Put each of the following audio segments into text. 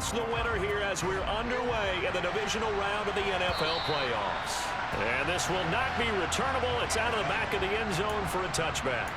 announce the winner here as we're underway in the divisional round of the NFL playoffs. And this will not be returnable. It's out of the back of the end zone for a touchback.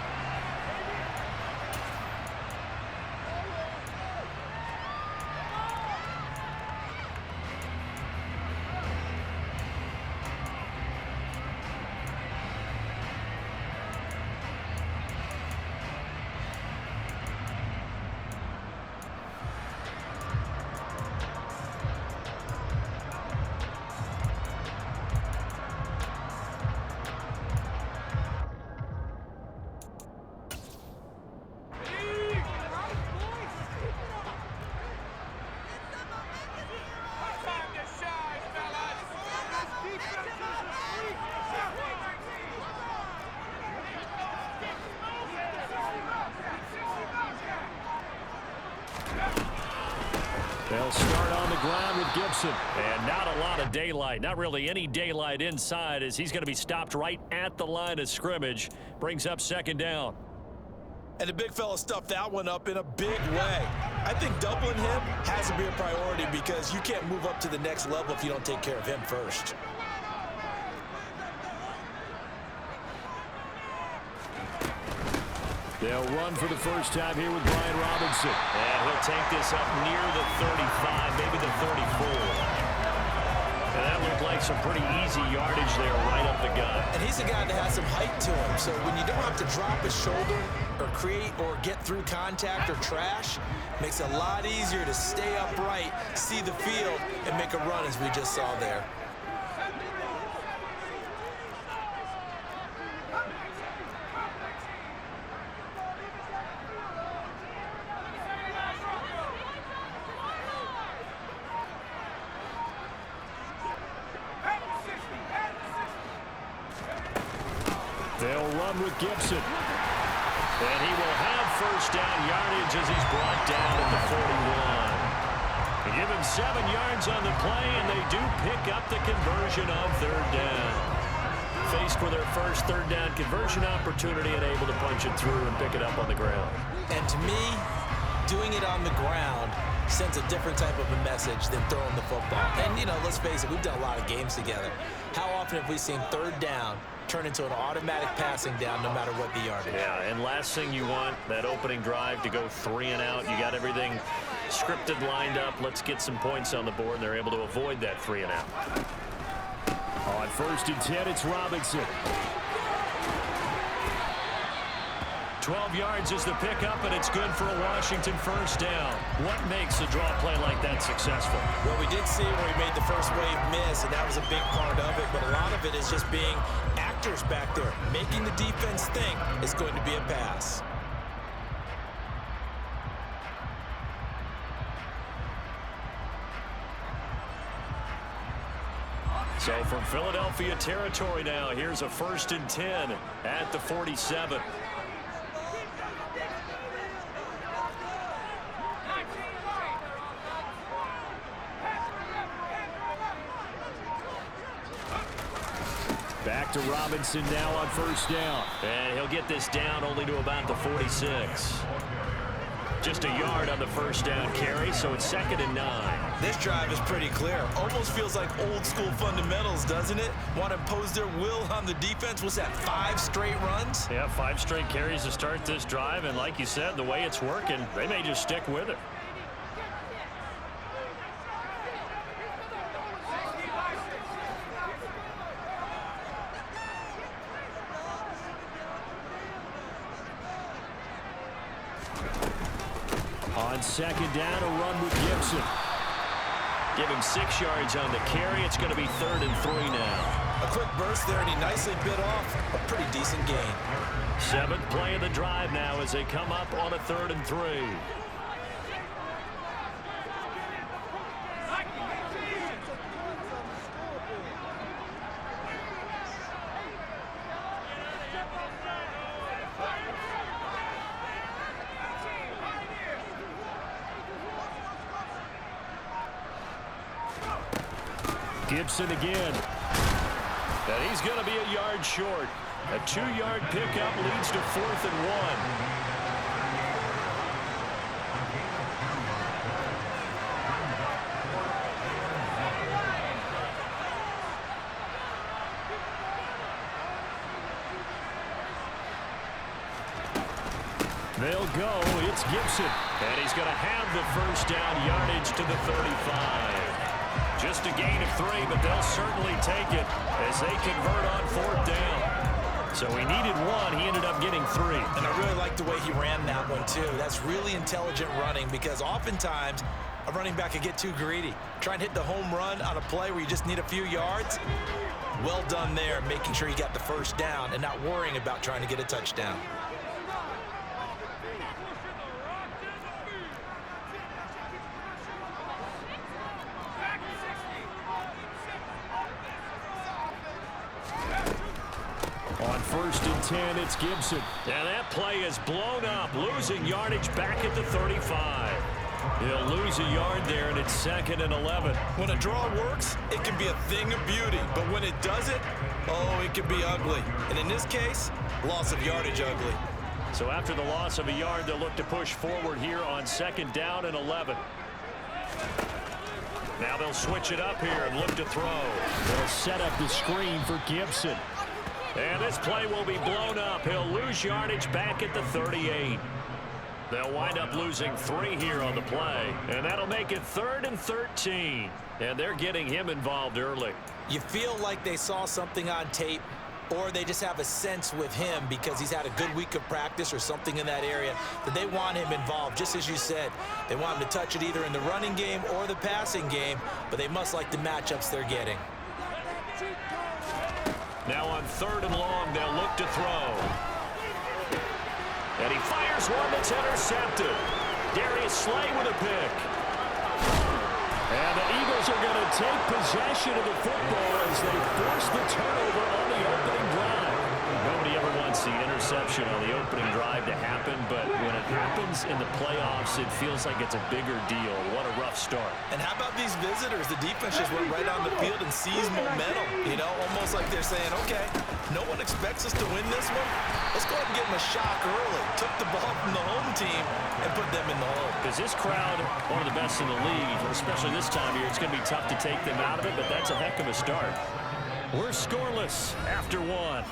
They'll start on the ground with Gibson. And not a lot of daylight. Not really any daylight inside as he's going to be stopped right at the line of scrimmage. Brings up second down. And the big fella stuffed that one up in a big way. I think doubling him has to be a priority because you can't move up to the next level if you don't take care of him first. They'll run for the first time here with Brian Robinson. And he'll take this up near the 35, maybe the 34. And that looked like some pretty easy yardage there right up the gut. And he's a guy that has some height to him. So when you don't have to drop his shoulder or create or get through contact or trash, makes it a lot easier to stay upright, see the field, and make a run as we just saw there. They'll run with Gibson. And he will have first down yardage as he's brought down at the 41. They give him 7 yards on the play, and they do pick up the conversion of third down. Faced with their first third down conversion opportunity and able to punch it through and pick it up on the ground. And to me, doing it on the ground sends a different type of a message than throwing the football. And, you know, let's face it, we've done a lot of games together. How often have we seen third down turn into an automatic passing down no matter what the yardage? Yeah, and last thing you want, that opening drive to go 3 and out. You got everything scripted, lined up. Let's get some points on the board, and they're able to avoid that 3 and out. On 1st and 10, it's Robinson. 12 yards is the pickup, and it's good for a Washington first down. What makes a draw play like that successful? Well, we did see where he made the first wave miss, and that was a big part of it, but a lot of it is just being actors back there, making the defense think it's going to be a pass. So from Philadelphia territory now, here's a 1st and 10 at the 47. Back to Robinson now on first down. And he'll get this down only to about the 46. Just a yard on the first down carry, so it's 2nd and 9. This drive is pretty clear. Almost feels like old school fundamentals, doesn't it? Want to impose their will on the defense. What's that, 5 straight runs? Yeah, 5 straight carries to start this drive, and like you said, the way it's working, they may just stick with it. On 2nd down, a run with Gibson. Give him 6 yards on the carry. It's going to be 3rd and 3 now. A quick burst there, and he nicely bit off a pretty decent gain. 7th play of the drive now as they come up on a 3rd and 3. Gibson again. And he's going to be a yard short. A 2-yard pickup leads to 4th and 1. They'll go. It's Gibson. And he's going to have the first down, yardage to the 35. Just a gain of 3, but they'll certainly take it as they convert on 4th down. So he needed 1. He ended up getting 3. And I really like the way he ran that one, too. That's really intelligent running because oftentimes a running back can get too greedy. Try and hit the home run on a play where you just need a few yards. Well done there, making sure he got the first down and not worrying about trying to get a touchdown. On 1st and 10, it's Gibson. And that play is blown up, losing yardage back at the 35. He'll lose a yard there, and it's 2nd and 11. When a draw works, it can be a thing of beauty. But when it doesn't, oh, it can be ugly. And in this case, loss of yardage ugly. So after the loss of a yard, they'll look to push forward here on 2nd down and 11. Now they'll switch it up here and look to throw. They'll set up the screen for Gibson. And this play will be blown up. He'll lose yardage back at the 38. They'll wind up losing 3 here on the play. And that'll make it 3rd and 13. And they're getting him involved early. You feel like they saw something on tape, or they just have a sense with him because he's had a good week of practice or something in that area that they want him involved. Just as you said, they want him to touch it either in the running game or the passing game, but they must like the matchups they're getting. Now on 3rd and long, they'll look to throw. And he fires one that's intercepted. Darius Slay with a pick. And the Eagles are going to take possession of the football as they force the turnover on the opening drive. Nobody ever wants the interception on the opening drive to happen, but when it happens in the playoffs, it feels like it's a bigger deal. What a rough start. And how about these visitors? The defense just went right on the field and seized momentum. You know, almost like they're saying, okay, no one expects us to win this one. Let's go ahead and give them a shock early. Took the ball from the home team and put them in the hole. Because this crowd, one of the best in the league, especially this time of year, it's going to be tough to take them out of it, but that's a heck of a start. We're scoreless after 1.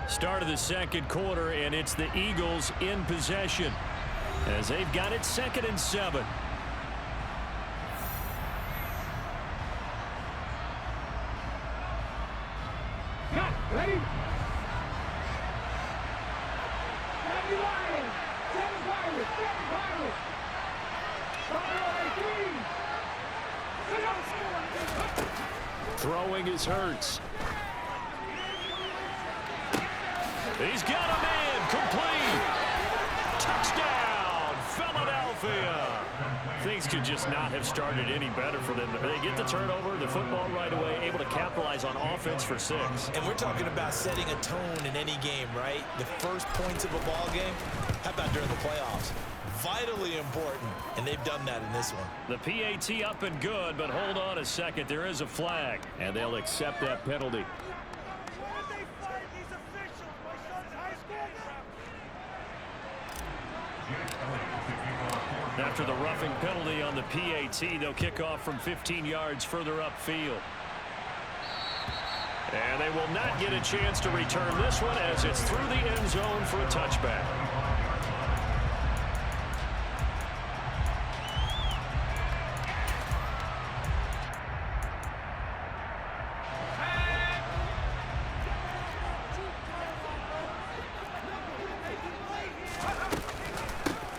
Start of the 2nd quarter, and it's the Eagles in possession as they've got it 2nd and 7. Ready? Throwing is Hurts. He's got a man, complete. Touchdown, Philadelphia. Things could just not have started any better for them. They get the turnover, the football right away, able to capitalize on offense for 6. And we're talking about setting a tone in any game, right? The first points of a ball game. How about during the playoffs? Vitally important, and they've done that in this one. The PAT up and good, but hold on a second. There is a flag, and they'll accept that penalty. After the roughing penalty on the PAT, they'll kick off from 15 yards further upfield. And they will not get a chance to return this one as it's through the end zone for a touchback.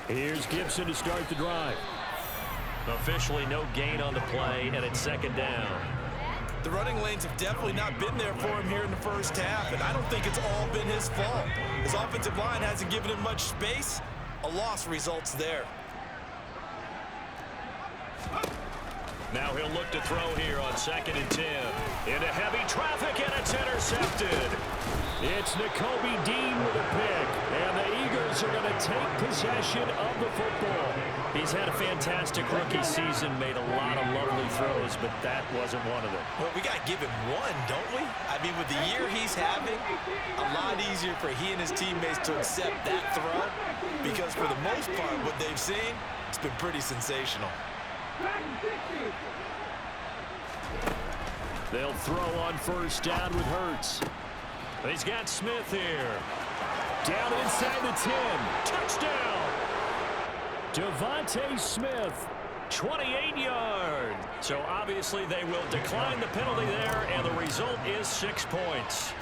Here's Gibson to start the drive. Officially no gain on the play, and it's 2nd down. The running lanes have definitely not been there for him here in the first half, and I don't think it's all been his fault. His offensive line hasn't given him much space. A loss results there. Now he'll look to throw here on 2nd and 10. Into heavy traffic, and it's intercepted. It's Nakobe Dean with a pick, and the Eagles are going to take possession of the football. He's had a fantastic rookie season, made a lot of lovely throws, but that wasn't one of them. Well, we got to give him one, don't we? I mean, with the year he's having, a lot easier for he and his teammates to accept that throw, because for the most part, what they've seen, it's been pretty sensational. They'll throw on 1st down with Hurts. He's got Smith here. Down inside the 10. Touchdown. Devontae Smith, 28 yards. So obviously they will decline the penalty there, and the result is 6 points.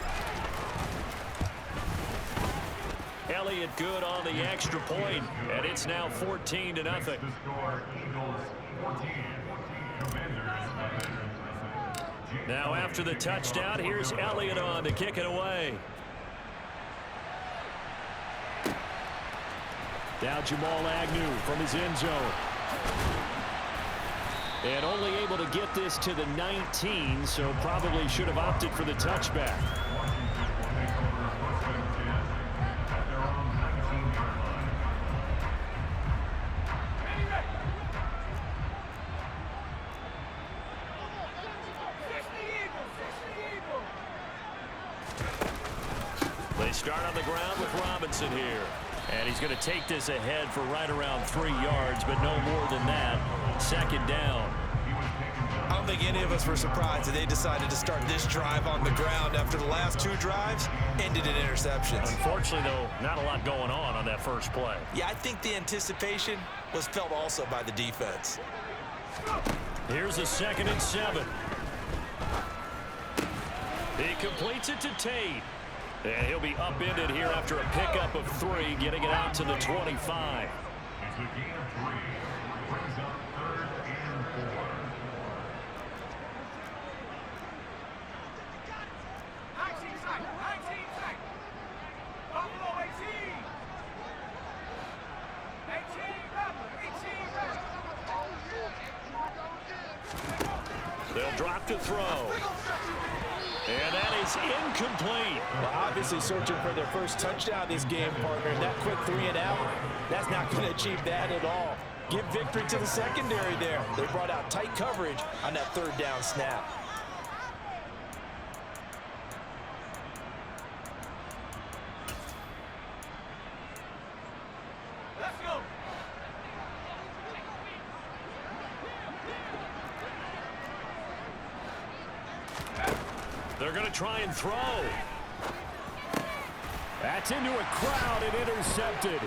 Elliott good on the extra point, and it's now 14-0. Now after the touchdown, here's Elliott on to kick it away. Now Jamal Agnew from his end zone. And only able to get this to the 19, so probably should have opted for the touchback. They start on the ground with Robinson here. And he's going to take this ahead for right around 3 yards, but no more than that. 2nd down. I don't think any of us were surprised that they decided to start this drive on the ground after the last 2 drives ended in interceptions. Unfortunately, though, not a lot going on that first play. Yeah, I think the anticipation was felt also by the defense. Here's a 2nd and 7. He completes it to Tate. And he'll be upended here after a pickup of 3, getting it out to the 25. It's a gain of 3. Brings up 3rd and 4. Buffalo 18. They'll drop to throw. And that is incomplete. Well, obviously searching for their first touchdown this game, partner. And that quick 3 and out, that's not going to achieve that at all. Give victory to the secondary there. They brought out tight coverage on that 3rd down snap. Let's go. They're going to try and throw. That's into a crowd and intercepted.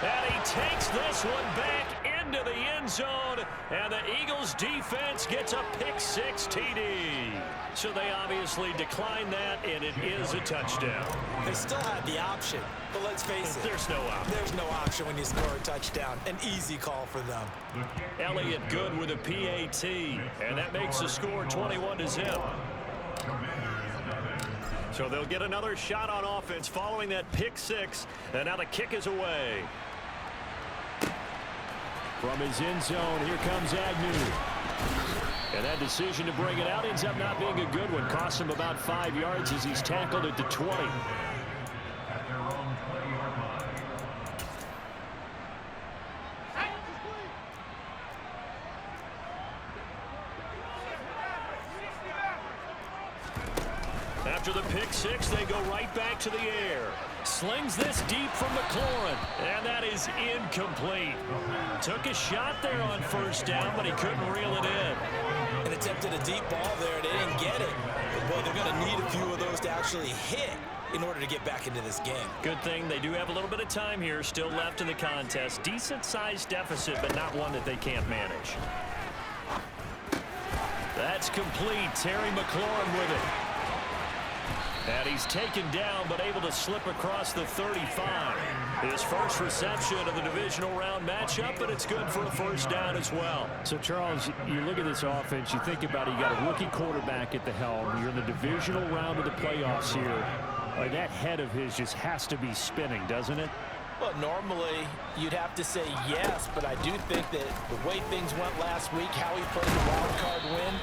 And he takes this one back into the end zone, and the Eagles defense gets a pick-6 TD. So they obviously decline that, and it is a touchdown. They still had the option, but let's face it. There's no option. There's no option when you score a touchdown. An easy call for them. Elliott good with a PAT, and that makes the score 21-0. So they'll get another shot on offense following that pick-6, and now the kick is away. From his end zone, here comes Agnew. And that decision to bring it out ends up not being a good one. Costs him about 5 yards as he's tackled at the 20. After the pick-6, they go right back to the air. Slings this deep from McLaurin, and that is incomplete. Took a shot there on 1st down, but he couldn't reel it in. And attempted a deep ball there. They didn't get it. But, boy, they're going to need a few of those to actually hit in order to get back into this game. Good thing they do have a little bit of time here still left in the contest. Decent-sized deficit, but not one that they can't manage. That's complete. Terry McLaurin with it. And he's taken down, but able to slip across the 35. His first reception of the divisional round matchup, but it's good for a 1st down as well. So, Charles, you look at this offense, you think about it, you got a rookie quarterback at the helm. You're in the divisional round of the playoffs here. That head of his just has to be spinning, doesn't it? Well, normally you'd have to say yes, but I do think that the way things went last week, how he played the wild card win,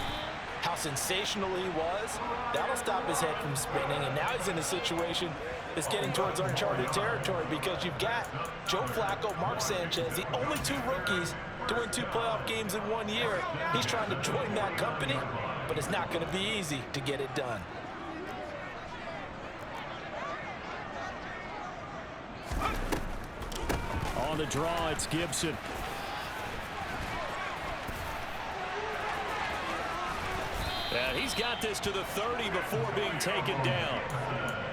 how sensational he was, that'll stop his head from spinning. And now he's in a situation that's getting towards uncharted territory because you've got Joe Flacco, Mark Sanchez, the only 2 rookies to win 2 playoff games in 1 year. He's trying to join that company, but it's not going to be easy to get it done. On the draw, it's Gibson. And he's got this to the 30 before being taken down.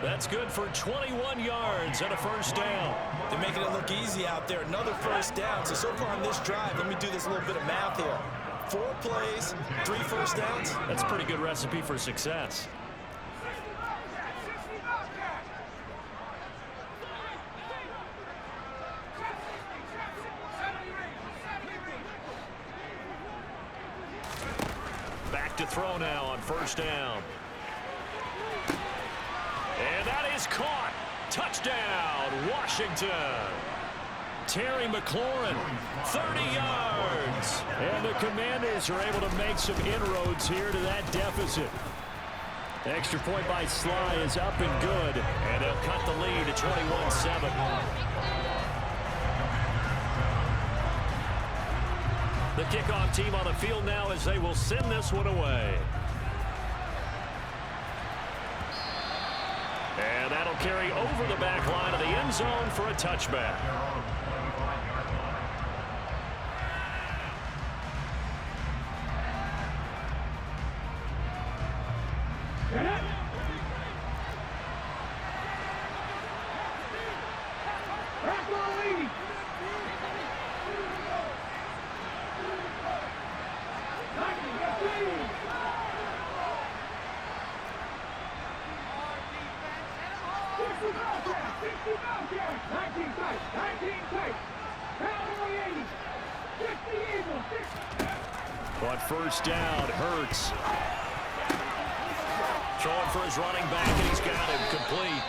That's good for 21 yards and a first down. They're making it look easy out there. Another first down. So far on this drive, let me do this little bit of math here. 4 plays, 3 first downs. That's a pretty good recipe for success. Back to throw now on first down. And that is caught. Touchdown, Washington. Terry McLaurin, 30 yards. And the Commanders are able to make some inroads here to that deficit. Extra point by Sly is up and good. And they'll cut the lead to 21-7. The kickoff team on the field now as they will send this one away. And that'll carry over the back line of the end zone for a touchback. On first down, Hurts. Throwing for his running back, and he's got him complete.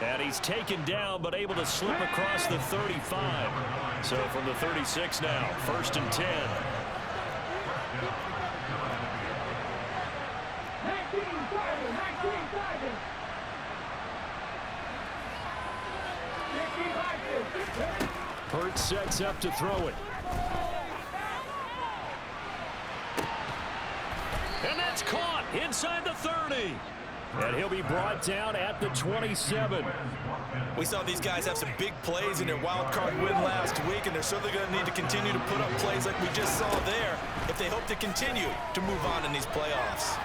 And he's taken down, but able to slip across the 35. So from the 36 now, 1st and 10. Hurts sets up to throw it. And that's caught inside the 30. And he'll be brought down at the 27. We saw these guys have some big plays in their wild card win last week, and they're certainly going to need to continue to put up plays like we just saw there if they hope to continue to move on in these playoffs.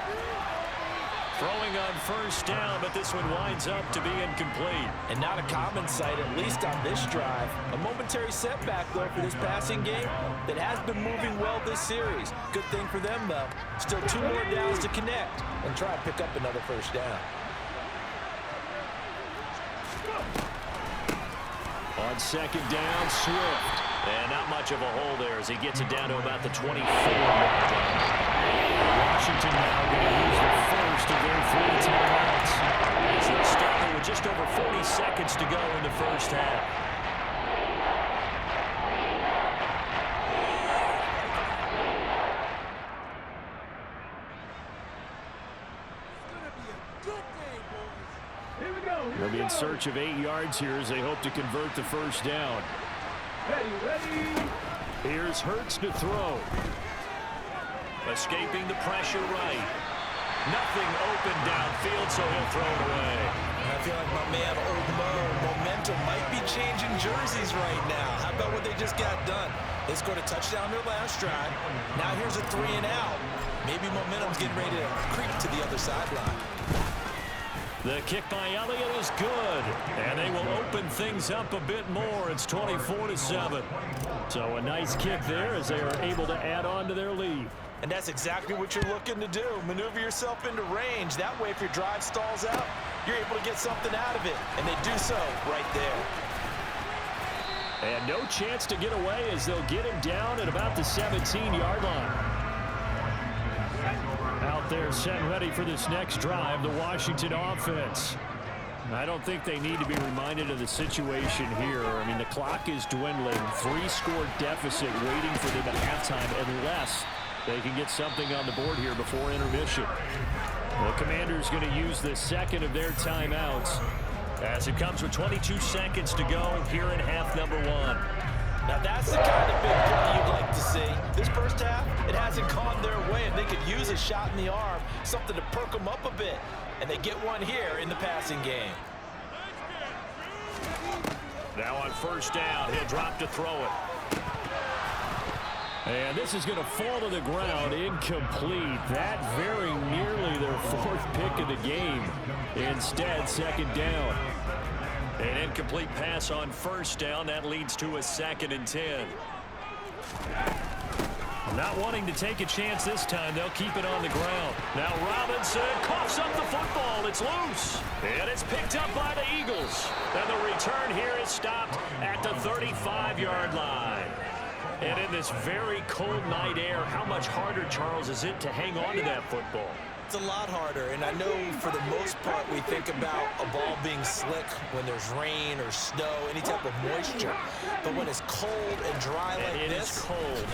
Throwing on first down, but this one winds up to be incomplete. And not a common sight, at least on this drive. A momentary setback, though, for this passing game that has been moving well this series. Good thing for them, though. Still 2 more downs to connect and try to pick up another first down. On second down, Swift. And not much of a hole there as he gets it down to about the 24-yard line. Washington now going to use the first of their 3 timeouts. As they'll start there with just over 40 seconds to go in the first half. They'll be in search of 8 yards here as they hope to convert the first down. Ready. Here's Hurts to throw. Escaping the pressure right. Nothing open downfield, so he'll throw it away. I feel like my man, Old Mo, momentum might be changing jerseys right now. How about what they just got done? They scored a touchdown their last drive. Now here's a 3 and out. Maybe momentum's getting ready to creep to the other sideline. The kick by Elliott is good, and they will open things up a bit more. It's 24-7. So a nice kick there as they are able to add on to their lead. And that's exactly what you're looking to do. Maneuver yourself into range. That way, if your drive stalls out, you're able to get something out of it. And they do so right there. And no chance to get away as they'll get him down at about the 17-yard line. Out there set ready for this next drive, the Washington offense. I don't think they need to be reminded of the situation here. I mean, the clock is dwindling. 3-score deficit waiting for them at halftime unless they can get something on the board here before intermission. The Commanders going to use the second of their timeouts as it comes with 22 seconds to go here in half number 1. Now that's the kind of big play you'd like to see. This first half, it hasn't gone their way, and they could use a shot in the arm, something to perk them up a bit. And they get one here in the passing game. Now on first down, he'll drop to throw it. And this is going to fall to the ground, incomplete. That very nearly their fourth pick of the game. Instead, second down. An incomplete pass on first down. That leads to a 2nd and 10. Not wanting to take a chance this time. They'll keep it on the ground. Now Robinson coughs up the football. It's loose. And it's picked up by the Eagles. And the return here is stopped at the 35-yard line. And in this very cold night air, how much harder, Charles, is it to hang on to that football? It's a lot harder, and I know for the most part we think about a ball being slick when there's rain or snow, any type of moisture. But when it's cold and dry like this,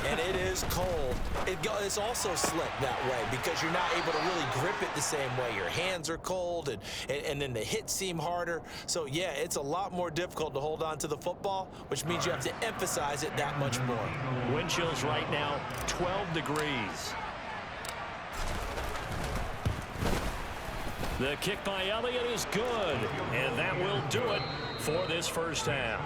and it is cold, it's also slick that way because you're not able to really grip it the same way. Your hands are cold, and then the hits seem harder. So, yeah, it's a lot more difficult to hold on to the football, which means you have to emphasize it that much more. Wind chills right now, 12 degrees. The kick by Elliott is good, and that will do it for this first half.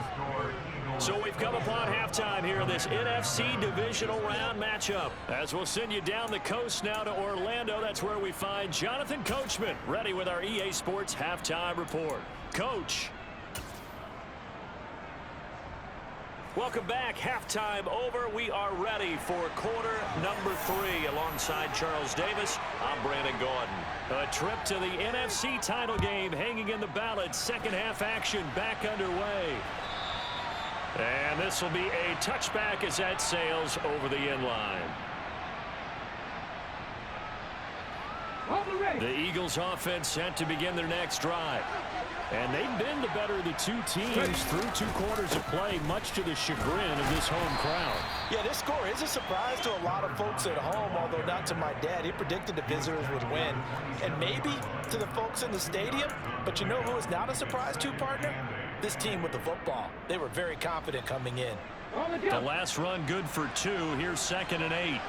So we've come upon halftime here in this NFC divisional round matchup. As we'll send you down the coast now to Orlando, that's where we find Jonathan Coachman ready with our EA Sports halftime report. Coach. Welcome back. Halftime over. We are ready for quarter number 3. Alongside Charles Davis, I'm Brandon Gordon. A trip to the NFC title game hanging in the balance. Second half action back underway. And this will be a touchback as that sails over the end line. The Eagles offense set to begin their next drive. And they've been the better of the two teams through 2 quarters of play, much to the chagrin of this home crowd. Yeah, this score is a surprise to a lot of folks at home, although not to my dad. He predicted the visitors would win. And maybe to the folks in the stadium. But you know who is not a surprise to, partner? This team with the football. They were very confident coming in. The last run good for 2. Here's 2nd and 8.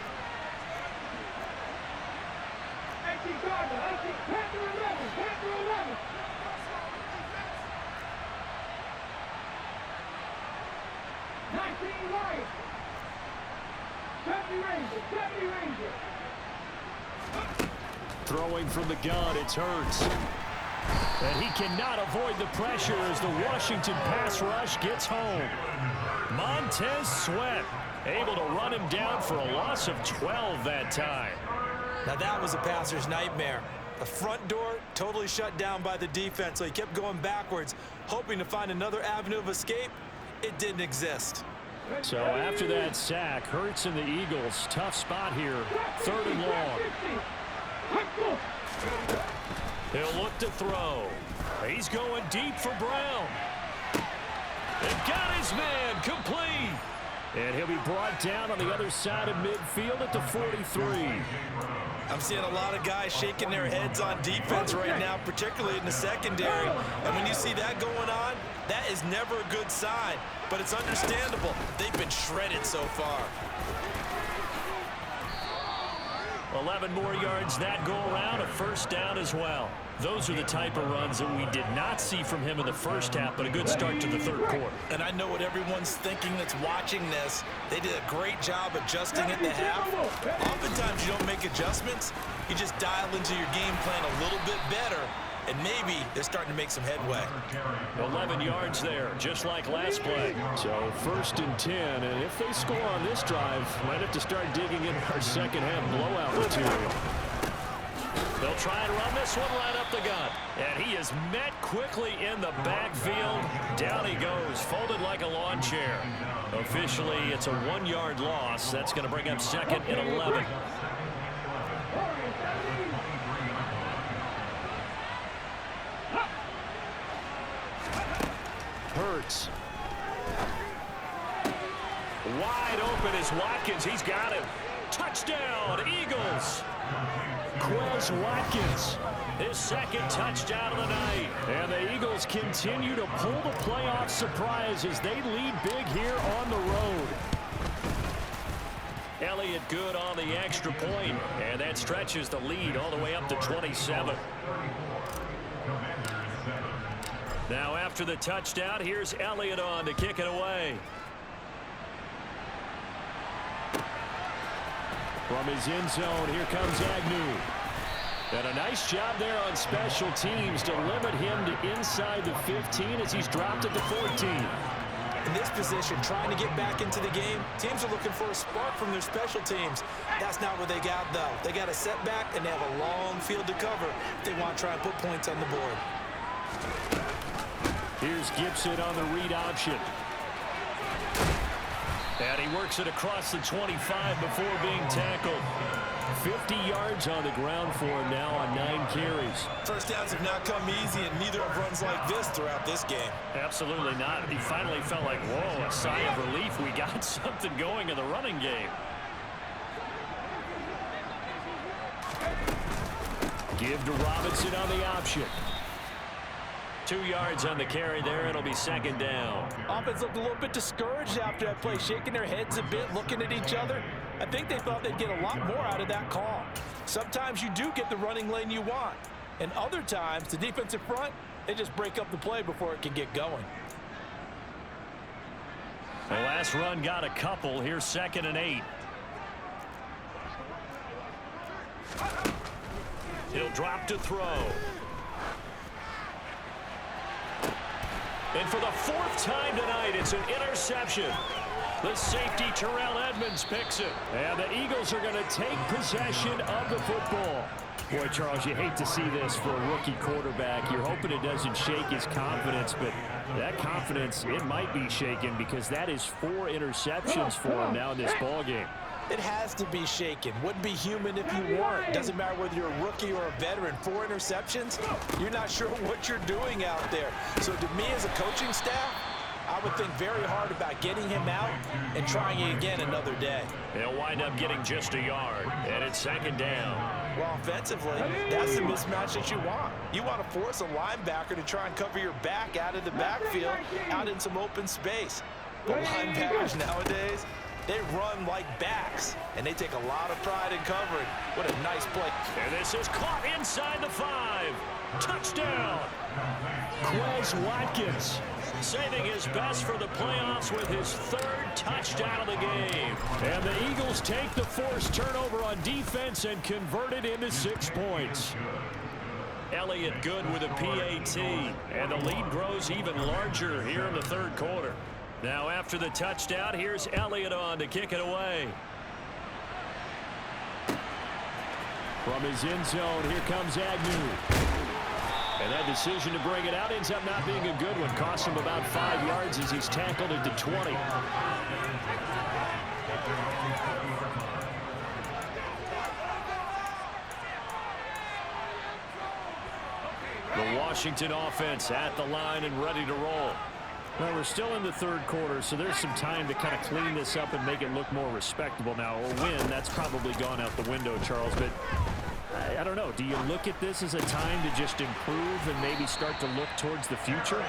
Throwing from the gun, it's Hurts. And he cannot avoid the pressure as the Washington pass rush gets home. Montez Sweat able to run him down for a loss of 12 that time. Now that was a passer's nightmare. The front door totally shut down by the defense, so he kept going backwards, hoping to find another avenue of escape. It didn't exist. So after that sack, Hurts and the Eagles, tough spot here, 3rd and long. He'll look to throw. He's going deep for Brown. And got his man complete. And he'll be brought down on the other side of midfield at the 43. I'm seeing a lot of guys shaking their heads on defense right now, particularly in the secondary. And when you see that going on, that is never a good sign. But it's understandable. They've been shredded so far. 11 more yards that go around, a first down as well. Those are the type of runs that we did not see from him in the first half, but a good start to the 3rd quarter. And I know what everyone's thinking that's watching this. They did a great job adjusting at the half. Oftentimes you don't make adjustments. You just dial into your game plan a little bit better, and maybe they're starting to make some headway. 11 yards there, just like last play. So 1st and 10, and if they score on this drive, might have to start digging in our second half blowout material. They'll try and run this one right up the gut. And he is met quickly in the backfield. Down he goes, folded like a lawn chair. Officially, it's a 1-yard loss. That's going to bring up 2nd and 11. Hurts. Wide open is Watkins. He's got him. Touchdown, Eagles. Quez Watkins, his 2nd touchdown of the night. And the Eagles continue to pull the playoff surprise as they lead big here on the road. Elliott good on the extra point, and that stretches the lead all the way up to 27. Now after the touchdown, here's Elliott on to kick it away. From his end zone, here comes Agnew. And a nice job there on special teams to limit him to inside the 15 as he's dropped at the 14. In this position, trying to get back into the game, teams are looking for a spark from their special teams. That's not what they got, though. They got a setback, and they have a long field to cover if they want to try and put points on the board. Here's Gibson on the read option. And he works it across the 25 before being tackled. 50 yards on the ground for him now on 9 carries. First downs have not come easy, and neither have runs like this throughout this game. Absolutely not. He finally felt like, whoa, a sigh of relief. We got something going in the running game. Give to Robinson on the option. 2 yards on the carry there. It'll be second down. Offense looked a little bit discouraged after that play, shaking their heads a bit, looking at each other. I think they thought they'd get a lot more out of that call. Sometimes you do get the running lane you want. And other times, the defensive front, they just break up the play before it can get going. The last run got a couple. Here's 2nd and 8. He'll drop to throw. And for the 4th time tonight, it's an interception. The safety, Terrell Edmonds, picks it. And the Eagles are going to take possession of the football. Boy, Charles, you hate to see this for a rookie quarterback. You're hoping it doesn't shake his confidence, but that confidence, it might be shaken because that is 4 interceptions for him now in this ballgame. It has to be shaken. Wouldn't be human if you weren't. Doesn't matter whether you're a rookie or a veteran. 4 interceptions, you're not sure what you're doing out there. So to me as a coaching staff, I would think very hard about getting him out and trying it again another day. He'll wind up getting just a yard, and it's 2nd down. Well, offensively, that's the mismatch that you want. You want to force a linebacker to try and cover your back out of the backfield, out in some open space. But linebackers nowadays, they run like backs, and they take a lot of pride in covering. What a nice play. And this is caught inside the 5. Touchdown. Quez Watkins saving his best for the playoffs with his 3rd touchdown of the game. And the Eagles take the forced turnover on defense and convert it into 6 points. Elliott good with a PAT, and the lead grows even larger here in the 3rd quarter. Now after the touchdown, here's Elliott on to kick it away. From his end zone, here comes Agnew. And that decision to bring it out ends up not being a good one. Costs him about 5 yards as he's tackled at the 20. The Washington offense at the line and ready to roll. Well, we're still in the 3rd quarter, so there's some time to kind of clean this up and make it look more respectable now. Or win, that's probably gone out the window, Charles. But I don't know. Do you look at this as a time to just improve and maybe start to look towards the future?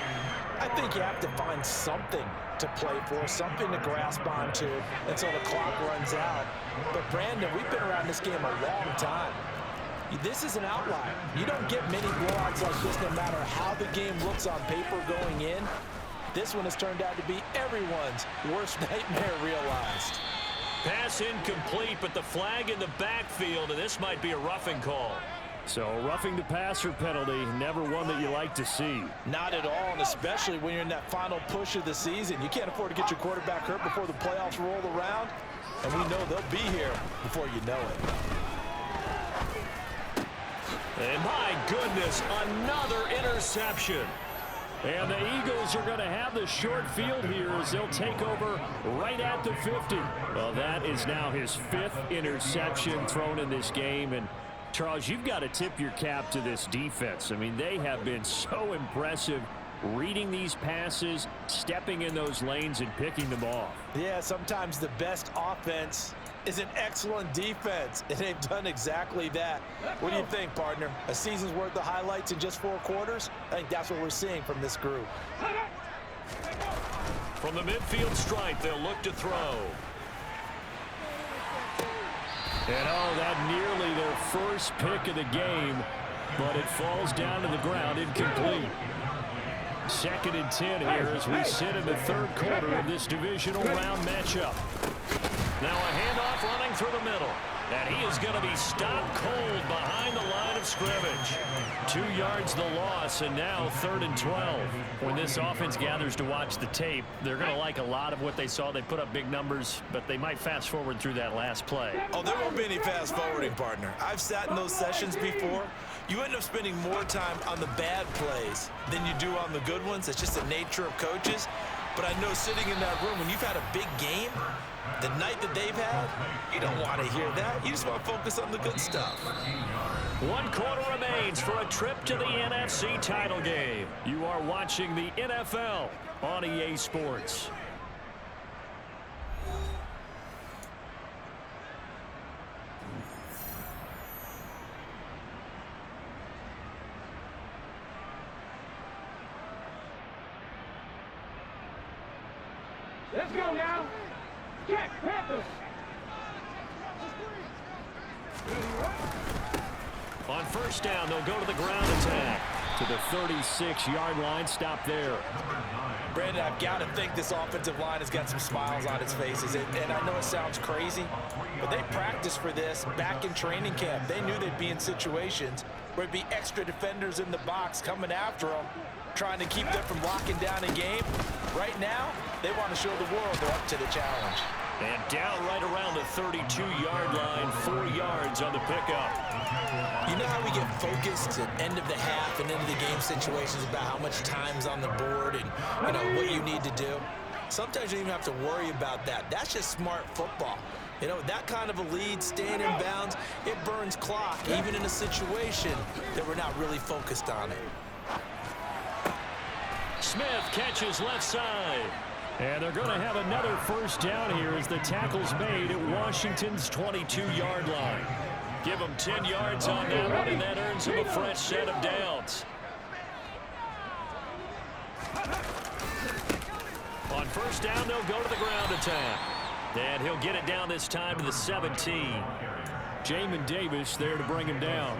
I think you have to find something to play for, something to grasp onto until the clock runs out. But, Brandon, we've been around this game a long time. This is an outlier. You don't get many blowouts like this no matter how the game looks on paper going in. This one has turned out to be everyone's worst nightmare realized. Pass incomplete, but the flag in the backfield, and this might be a roughing call. So roughing the passer penalty, never one that you like to see. Not at all, and especially when you're in that final push of the season. You can't afford to get your quarterback hurt before the playoffs roll around, and we know they'll be here before you know it. And my goodness, another interception. And the Eagles are going to have the short field here as they'll take over right at the 50. Well, that is now his 5th interception thrown in this game. And, Charles, you've got to tip your cap to this defense. I mean, they have been so impressive reading these passes, stepping in those lanes, and picking them off. Yeah, sometimes the best offense is an excellent defense, and they've done exactly that. What do you think, partner? A season's worth of highlights in just 4 quarters? I think that's what we're seeing from this group. From the midfield stripe, they'll look to throw. And, oh, that nearly their first pick of the game, but it falls down to the ground, incomplete. 2nd and 10 here as we sit in the 3rd quarter of this divisional round matchup. Now a handoff running through the middle. And he is going to be stopped cold behind the line of scrimmage. 2 yards the loss, and now 3rd and 12. When this offense gathers to watch the tape, they're going to like a lot of what they saw. They put up big numbers, but they might fast forward through that last play. Oh, there won't be any fast forwarding, partner. I've sat in those sessions before. You end up spending more time on the bad plays than you do on the good ones. It's just the nature of coaches. But I know sitting in that room, when you've had a big game, the night that they've had, you don't want to hear that. You just want to focus on the good stuff. 1 quarter remains for a trip to the NFC title game. You are watching the NFL on EA Sports. Let's go now. Check, Panthers. On first down, they'll go to the ground attack. To the 36-yard line, stop there. Brandon, I've got to think this offensive line has got some smiles on its faces. And I know it sounds crazy, but they practiced for this back in training camp. They knew they'd be in situations where it'd be extra defenders in the box coming after them, trying to keep them from locking down a game. Right now, they want to show the world they're up to the challenge. And down right around the 32-yard line, 4 yards on the pickup. You know how we get focused at end of the half and end of the game situations about how much time's on the board and, you know, what you need to do? Sometimes you don't even have to worry about that. That's just smart football. You know, that kind of a lead, staying in bounds, it burns clock, even in a situation that we're not really focused on it. Smith catches left side. And they're going to have another first down here as the tackle's made at Washington's 22-yard line. Give them 10 yards on that one, and that earns them a fresh set of downs. On first down, they'll go to the ground attack. And he'll get it down this time to the 17. Jamin Davis there to bring him down.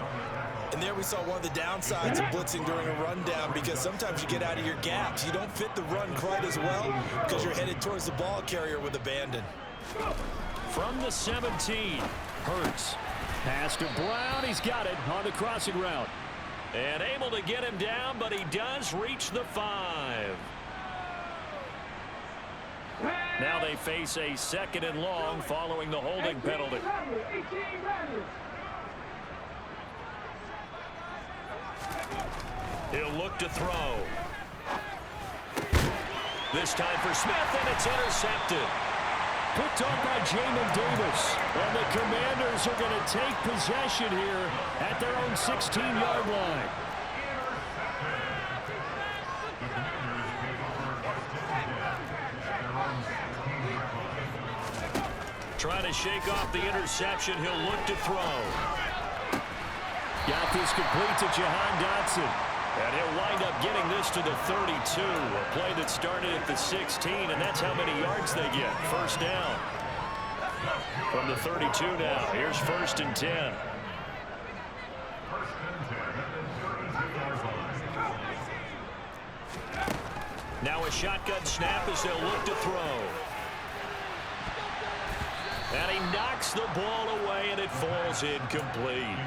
And there we saw one of the downsides of blitzing during a rundown, because sometimes you get out of your gaps. You don't fit the run quite as well because you're headed towards the ball carrier with abandon. From the 17, Hurts. Pass to Brown. He's got it on the crossing route. And able to get him down, but he does reach the 5. Now they face a 2nd and long following the holding penalty. He'll look to throw. This time for Smith, and it's intercepted. Picked up by Jamin Davis. And the Commanders are going to take possession here at their own 16-yard line. Trying to shake off the interception. He'll look to throw. Got this complete to Jahan Dotson. And he'll wind up getting this to the 32. A play that started at the 16, and that's how many yards they get. First down. From the 32 now. Here's 1st and 10. Now a shotgun snap as they'll look to throw. And he knocks the ball away, and it falls incomplete.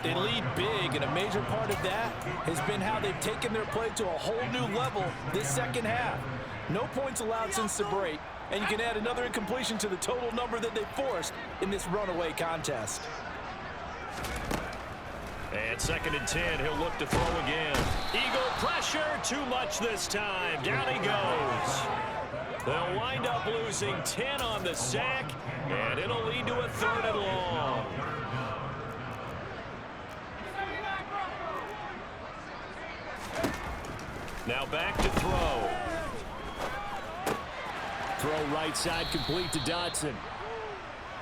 They lead big, and a major part of that has been how they've taken their play to a whole new level this second half. No points allowed since the break, and you can add another incompletion to the total number that they forced in this runaway contest. And 2nd and 10, he'll look to throw again. Eagle pressure, too much this time. Down he goes. They'll wind up losing 10 on the sack, and it'll lead to a 3rd and long. Now back to throw. Throw right side complete to Dotson.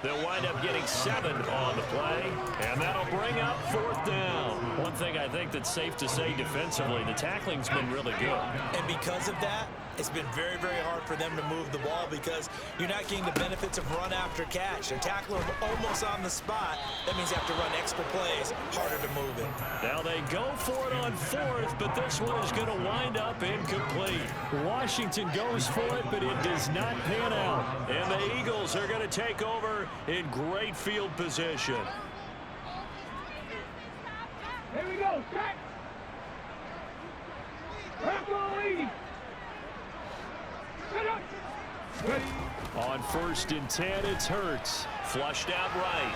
They'll wind up getting 7 on the play, and that'll bring up 4th down. One thing I think that's safe to say defensively, the tackling's been really good. And And because of that, it's been very, very hard for them to move the ball because you're not getting the benefits of run after catch. They're tackling them almost on the spot. That means you have to run extra plays, harder to move it. Now they go for it on fourth, but this one is going to wind up incomplete. Washington goes for it, but it does not pan out. And the Eagles are going to take over in great field position. Here we go, set. Back on lead. Set up. Ready. On 1st and 10, it's Hurts. Flushed out right.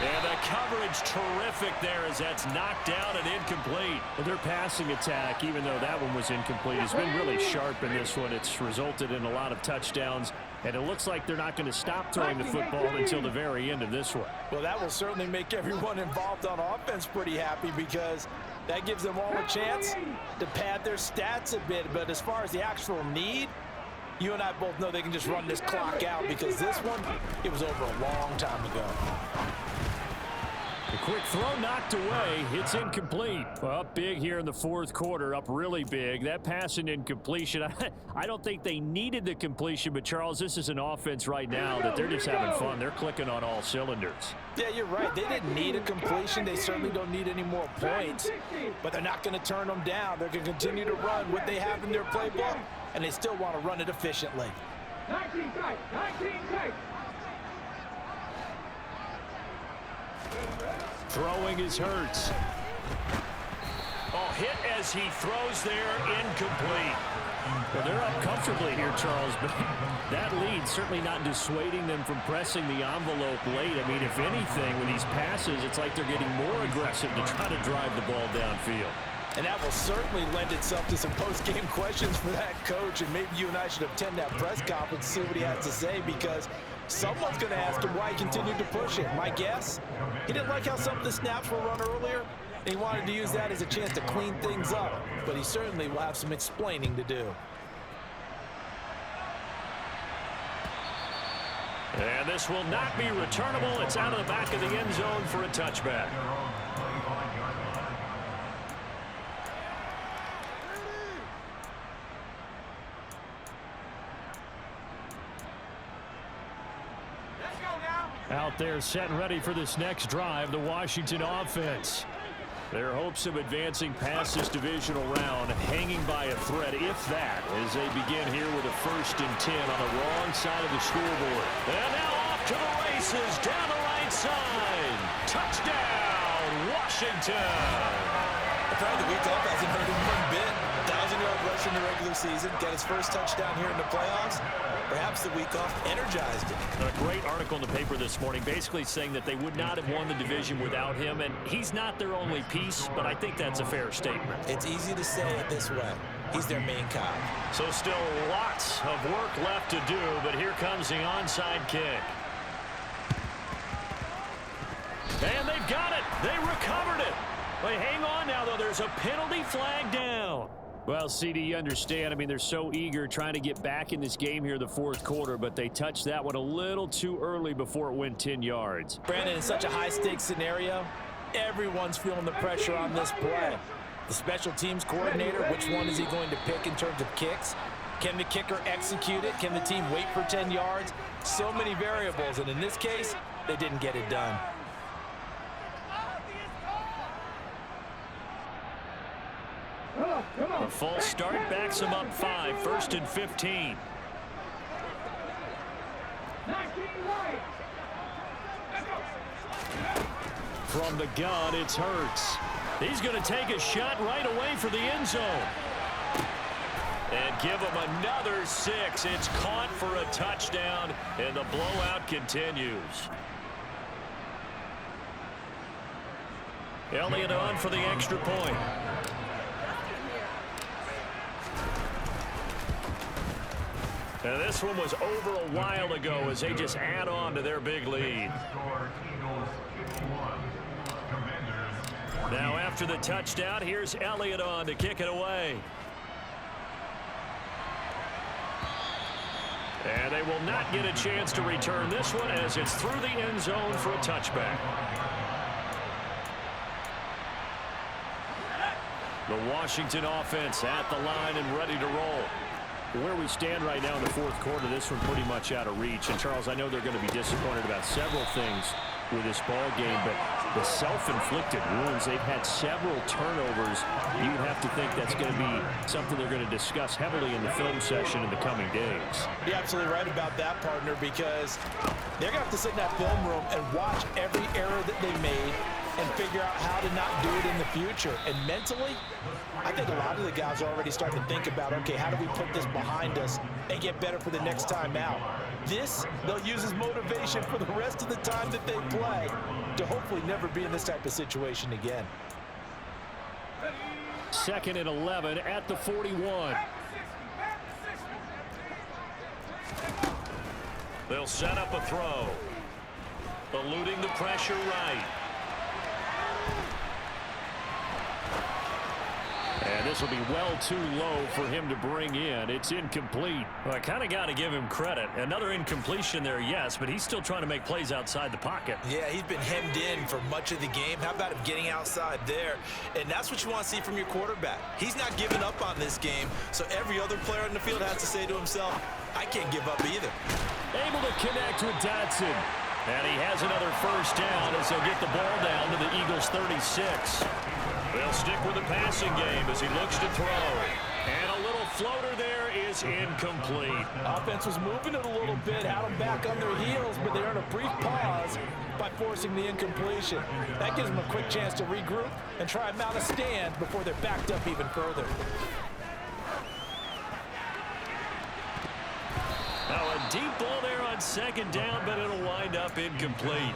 And the coverage terrific there as that's knocked down and incomplete. Well, their passing attack, even though that one was incomplete, has been really sharp in this one. It's resulted in a lot of touchdowns, and it looks like they're not going to stop throwing the football until the very end of this one. Well, that will certainly make everyone involved on offense pretty happy because that gives them all a chance to pad their stats a bit. But as far as the actual need, you and I both know they can just run this clock out because this one, it was over a long time ago. The quick throw knocked away. It's incomplete. Up big here in the fourth quarter, up really big. That pass and incompletion, I don't think they needed the completion, but Charles, this is an offense right now that they're just having fun. They're clicking on all cylinders. Yeah, you're right. They didn't need a completion. They certainly don't need any more points, but they're not going to turn them down. They're going to continue to run what they have in their playbook, and they still want to run it efficiently. 19 tight, 19 tight. Throwing is Hurts. Oh, hit as he throws there, incomplete. Well, they're up comfortably here, Charles, but that lead certainly not dissuading them from pressing the envelope late. I mean, if anything, with these passes, it's like they're getting more aggressive to try to drive the ball downfield. And that will certainly lend itself to some post-game questions for that coach, and maybe you and I should attend that press conference to see what he has to say, because someone's going to ask him why he continued to push it. My guess, he didn't like how some of the snaps were run earlier, and he wanted to use that as a chance to clean things up, but he certainly will have some explaining to do. And this will not be returnable. It's out of the back of the end zone for a touchback. Out there set and ready for this next drive, the Washington offense. Their hopes of advancing past this divisional round hanging by a thread, if that, as they begin here with a 1st and 10 on the wrong side of the scoreboard. And now off to the races down the right side. Touchdown, Washington. Apparently the week off hasn't hurt him one bit. 1,000-yard rush in the regular season, got his first touchdown here in the playoffs. Perhaps the week off energized him. A great article in the paper this morning basically saying that they would not have won the division without him, and he's not their only piece, but I think that's a fair statement. It's easy to say it this way. He's their main cog. So still lots of work left to do, but here comes the onside kick. And they've got it. They recovered it. But hang on now, though. There's a penalty flag down. Well, CD, you understand. I mean, they're so eager trying to get back in this game here in the fourth quarter, but they touched that one a little too early before it went 10 yards. Brandon, in such a high-stakes scenario, everyone's feeling the pressure on this play. The special teams coordinator, which one is he going to pick in terms of kicks? Can the kicker execute it? Can the team wait for 10 yards? So many variables, and in this case, they didn't get it done. A false start backs him up 5, 1st and 15. From the gun, it's Hurts. He's going to take a shot right away for the end zone. And give him another 6. It's caught for a touchdown, and the blowout continues. Elliott on for the extra point. And this one was over a while ago as they just add on to their big lead. Now after the touchdown, here's Elliott on to kick it away. And they will not get a chance to return this one as it's through the end zone for a touchback. The Washington offense at the line and ready to roll. Where we stand right now in the fourth quarter, this one pretty much out of reach. And, Charles, I know they're going to be disappointed about several things with this ball game, but the self-inflicted wounds, they've had several turnovers. You'd have to think that's going to be something they're going to discuss heavily in the film session in the coming days. You're absolutely right about that, partner, because they're going to have to sit in that film room and watch every error that they made and figure out how to not do it in the future. And mentally, I think a lot of the guys are already starting to think about, okay, how do we put this behind us and get better for the next time out? This, they'll use as motivation for the rest of the time that they play to hopefully never be in this type of situation again. 2nd and 11 at the 41. They'll set up a throw. Eluding the pressure right. And this will be well too low for him to bring in. It's incomplete. Well, I kind of got to give him credit. Another incompletion there, yes, but he's still trying to make plays outside the pocket. Yeah, he's been hemmed in for much of the game. How about him getting outside there? And that's what you want to see from your quarterback. He's not giving up on this game, so every other player in the field has to say to himself, I can't give up either. Able to connect with Dotson. And he has another first down as he'll get the ball down to the Eagles' 36. They'll stick with the passing game as he looks to throw. And a little floater there is incomplete. Offense was moving it a little bit, had them back on their heels, but they earned a brief pause by forcing the incompletion. That gives them a quick chance to regroup and try and mount a stand before they're backed up even further. Now a deep ball there on 2nd down, but it'll wind up incomplete.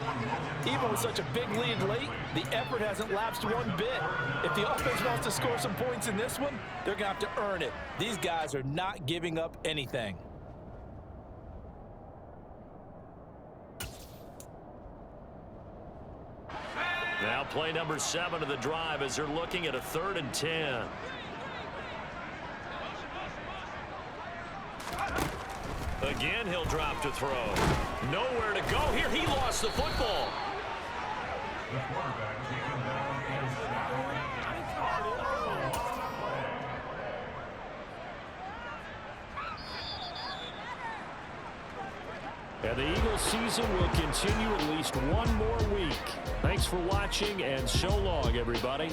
Even with such a big lead late, the effort hasn't lapsed one bit. If the offense wants to score some points in this one, they're going to have to earn it. These guys are not giving up anything. Now play number 7 of the drive as they're looking at a 3rd and 10. Again, he'll drop to throw. Nowhere to go here. He lost the football. The quarterback taken down is And the Eagles season will continue at least one more week. Thanks for watching, and so long, everybody.